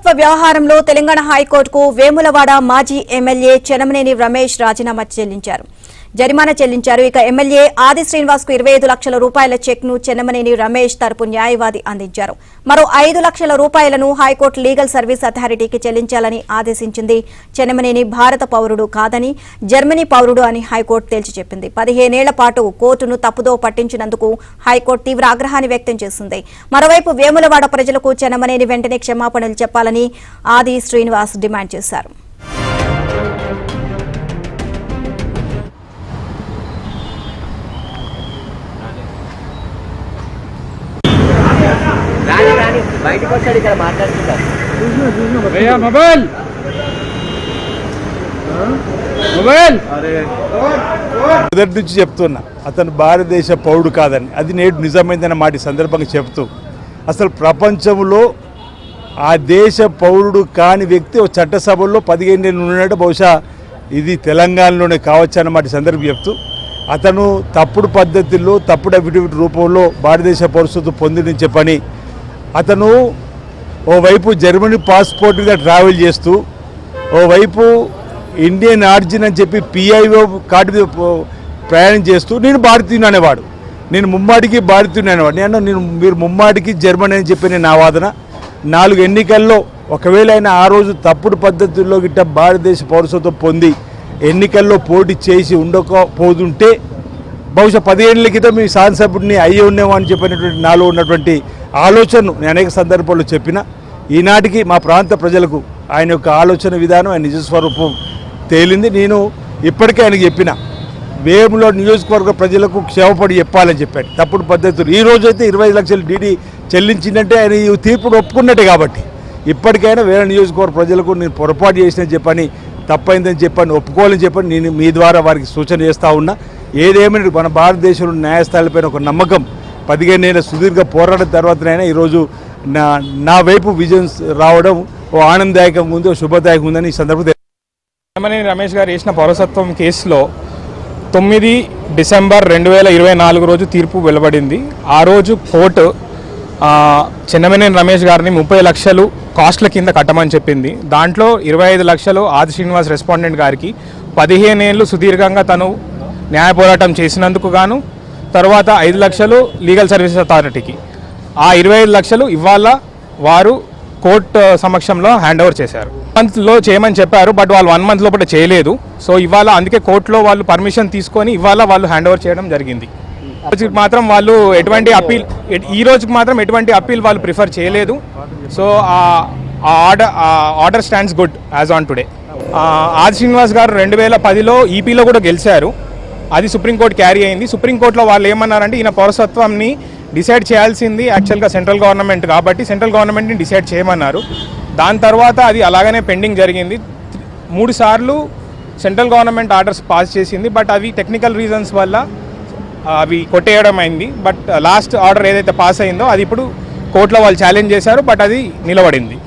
పౌరసత్వ వ్యవహారంలో తెలంగాణ హైకోర్టుకు వేములవాడ మాజీ ఎమ్మెల్యే చెన్నమనేని రమేష్ రాజీనామా జరిమానా చెల్లించారు. ఇక ఎమ్మెల్యే ఆది శ్రీనివాస్ కు 25 లక్షల రూపాయల చెక్ ను చెన్నమనేని రమేష్ తరపు న్యాయవాది అందించారు. మరో 5 లక్షల రూపాయలను హైకోర్టు లీగల్ సర్వీస్ అథారిటీకి చెల్లించాలని ఆదేశించింది. చెన్నమనేని భారత పౌరుడు కాదని జర్మనీ పౌరుడు అని హైకోర్టు తేల్చి చెప్పింది. 15 ఏళ్ల పాటు కోర్టును తప్పుదో పట్టించినందుకు హైకోర్టు తీవ్ర ఆగ్రహాన్ని వ్యక్తం చేసింది. మరోవైపు వేములవాడ ప్రజలకు చెన్నమనేని వెంటనే క్షమాపణలు చెప్పాలని ఆది శ్రీనివాస్ డిమాండ్ చేశారు. మొదటి నుంచి చెప్తున్నా అతను భారతదేశ పౌరుడు కాదని, అది నేడు నిజమైందన్న మాట సందర్భంగా చెప్తూ, అసలు ప్రపంచంలో ఆ దేశ పౌరుడు కాని వ్యక్తి ఒక చట్టసభల్లో 15 ఏళ్ళు ఉన్నాడు. బహుశా ఇది తెలంగాణలోనే కావచ్చు అన్నమాట సందర్భం చెప్తూ, అతను తప్పుడు పద్ధతుల్లో తప్పుడు అఫిడవిట్ రూపంలో భారతదేశ పౌరసత్వం పొందిందని చెప్పని అతను ఓవైపు జర్మనీ పాస్పోర్ట్ మీద ట్రావెల్ చేస్తూ, ఓవైపు ఇండియన్ ఆరిజిన్ అని చెప్పి పిఐఓ కార్డు మీద ప్రయాణం చేస్తూ నేను భారతీయుని అనేవాడు, నేను ముమ్మాటికి భారతీయుని అనేవాడు. మీరు ముమ్మాటికి జర్మనీ అని చెప్పి నేను నా వాదన. 4 ఎన్నికల్లో ఒకవేళ ఆయన ఆ రోజు తప్పుడు పద్ధతుల్లో గిట్ట భారతదేశ పౌరసత్వం పొంది ఎన్నికల్లో పోటీ చేసి ఉండకపోతుంటే బహుశా 10 ఏళ్ల క్రితం మీ శాసనసభ్యుడిని అయ్యి ఉండేమో అని చెప్పినటువంటి నాలో ఉన్నటువంటి ఆలోచనను నేను అనేక సందర్భాల్లో చెప్పిన. ఈనాటికి మా ప్రాంత ప్రజలకు ఆయన యొక్క ఆలోచన విధానం, ఆయన నిజస్వరూపం తేలింది. నేను ఇప్పటికే ఆయనకు చెప్పిన, వేములో నియోజకవర్గ ప్రజలకు క్షేమపడి చెప్పాలని చెప్పాడు. తప్పుడు పద్ధతులు ఈ రోజైతే 25 లక్షలు డీడీ చెల్లించిందంటే ఆయన ఈ తీర్పును ఒప్పుకున్నట్టే. కాబట్టి ఇప్పటికైనా వేరే నియోజకవర్గ ప్రజలకు నేను పొరపాటు చేసినని చెప్పని, తప్పైందని చెప్పని, ఒప్పుకోవాలని చెప్పని నేను మీ ద్వారా వారికి సూచన చేస్తూ ఉన్నా. ఏదేమైనా మన భారతదేశంలో న్యాయస్థానాలపైన ఒక నమ్మకం 15 ఏళ్ళ సుదీర్ఘ పోరాటం తర్వాతనైనా ఈరోజు నా వైపు విజయం రావడం ఓ ఆనందదాయకంగా ఉంది, ఓ శుభదాయకంగా ఉందని ఈ సందర్భంగా. చెన్నమనేని రమేష్ గారు వేసిన పౌరసత్వం కేసులో 9 డిసెంబర్ 2024 రోజు తీర్పు వెలువడింది. ఆ రోజు కోర్టు చెన్నమనేని రమేష్ గారిని 30 లక్షలు కాస్ట్ల కింద కట్టమని చెప్పింది. దాంట్లో 25 లక్షలు ఆది శ్రీనివాస్ రెస్పాండెంట్ గారికి 15 ఏళ్ళు సుదీర్ఘంగా తను న్యాయ పోరాటం చేసినందుకు గాను, తర్వాత 5 లక్షలు లీగల్ సర్వీసెస్ అథారిటీకి, ఆ 25 లక్షలు ఇవాళ వారు కోర్టు సమక్షంలో హ్యాండ్ ఓవర్ చేశారు. మంత్లో చేయమని చెప్పారు, బట్ వాళ్ళు 1 మంత్ లోపల చేయలేదు. సో ఇవాళ అందుకే కోర్టులో వాళ్ళు పర్మిషన్ తీసుకొని ఇవాళ వాళ్ళు హ్యాండ్ ఓవర్ చేయడం జరిగింది. మాత్రం వాళ్ళు ఎటువంటి అప్పీల్ ఈ రోజుకి మాత్రం ఎటువంటి అప్పీల్ వాళ్ళు ప్రిఫర్ చేయలేదు. So order stands good as on today. ఆది శ్రీనివాస్ గారు 2010లో ఈపీలో కూడా గెలిచారు. అది సుప్రీంకోర్టు క్యారీ అయింది. సుప్రీంకోర్టులో వాళ్ళు ఏమన్నారంటే ఈయన పౌరసత్వాన్ని డిసైడ్ చేయాల్సింది యాక్చువల్గా సెంట్రల్ గవర్నమెంట్ కాబట్టి సెంట్రల్ గవర్నమెంట్ని డిసైడ్ చేయమన్నారు. దాని తర్వాత అది అలాగనే పెండింగ్ జరిగింది. 3 సార్లు సెంట్రల్ గవర్నమెంట్ ఆర్డర్స్ పాస్ చేసింది, బట్ అవి టెక్నికల్ రీజన్స్ వల్ల అవి కొట్టేయడం అయింది. బట్ లాస్ట్ ఆర్డర్ ఏదైతే పాస్ అయిందో అది ఇప్పుడు కోర్టులో వాళ్ళు ఛాలెంజ్ చేశారు, బట్ అది నిలబడింది.